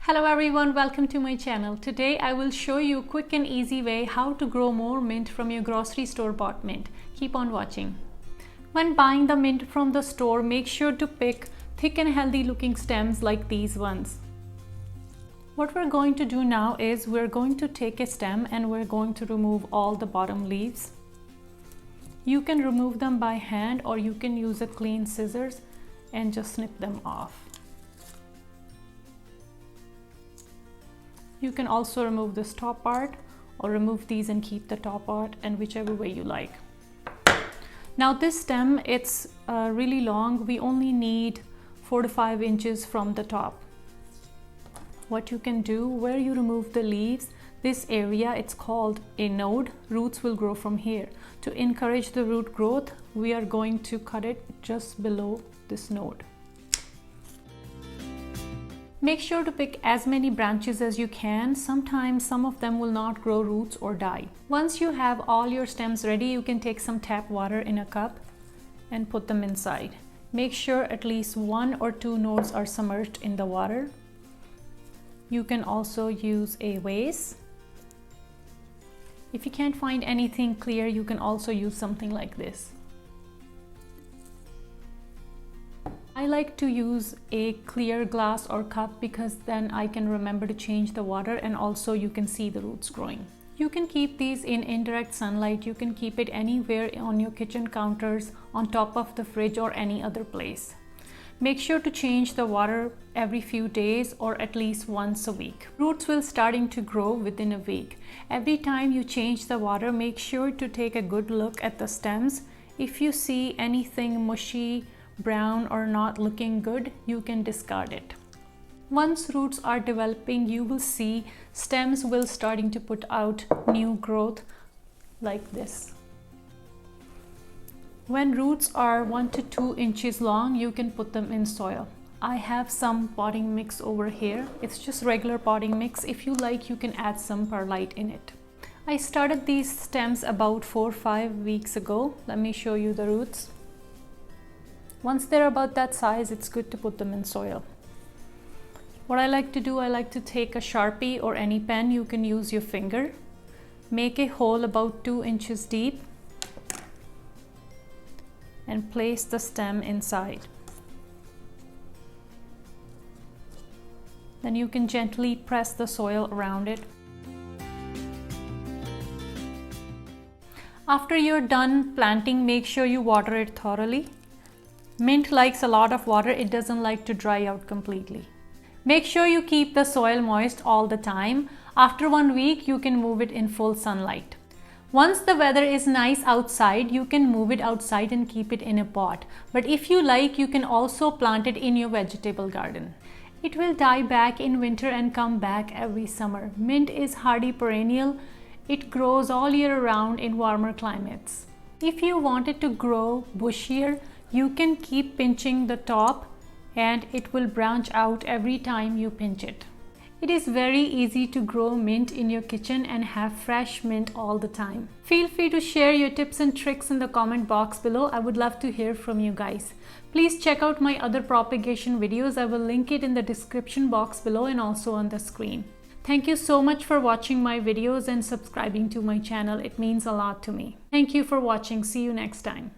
Hello everyone, welcome to my channel. Today I will show you a quick and easy way how to grow more mint from your grocery store bought mint. Keep on watching. When buying the mint from the store, make sure to pick thick and healthy looking stems like these ones. What we're going to do now is we're going to take a stem and we're going to remove all the bottom leaves. You can remove them by hand or you can use a clean scissors and just snip them off. You can also remove this top part or remove these and keep the top part, and whichever way you like. Now this stem, it's really long. We only need 4 to 5 inches from the top. What you can do, where you remove the leaves, this area, it's called a node. Roots will grow from here. To encourage the root growth, we are going to cut it just below this node. Make sure to pick as many branches as you can. Sometimes some of them will not grow roots or die. Once you have all your stems ready, you can take some tap water in a cup and put them inside. Make sure at least 1 or 2 nodes are submerged in the water. You can also use a vase. If you can't find anything clear, you can also use something like this. I like to use a clear glass or cup because then I can remember to change the water, and also you can see the roots growing. You can keep these in indirect sunlight. You can keep it anywhere on your kitchen counters, on top of the fridge or any other place. Make sure to change the water every few days or at least once a week. Roots will starting to grow within a week. Every time you change the water, make sure to take a good look at the stems. If you see anything mushy, brown or not looking good, you can discard it. Once roots are developing, you will see stems will starting to put out new growth like this. When roots are 1 to 2 inches long, you can put them in soil. I have some potting mix over here. It's just regular potting mix. If you like, you can add some perlite in it. I started these stems about 4 or 5 weeks ago. Let me show you the roots. Once they're about that size, it's good to put them in soil. What I like to do, I like to take a Sharpie or any pen. You can use your finger. Make a hole about 2 inches deep and place the stem inside. Then you can gently press the soil around it. After you're done planting, make sure you water it thoroughly. Mint likes a lot of water. It doesn't like to dry out completely. Make sure you keep the soil moist all the time. After 1 week, you can move it in full sunlight. Once the weather is nice outside, you can move it outside and keep it in a pot. But if you like, you can also plant it in your vegetable garden. It will die back in winter and come back every summer. Mint is hardy perennial. It grows all year round in warmer climates. If you want it to grow bushier, you can keep pinching the top and it will branch out every time you pinch it. It is very easy to grow mint in your kitchen and have fresh mint all the time. Feel free to share your tips and tricks in the comment box below. I would love to hear from you guys. Please check out my other propagation videos. I will link it in the description box below and also on the screen. Thank you so much for watching my videos and subscribing to my channel. It means a lot to me. Thank you for watching. See you next time.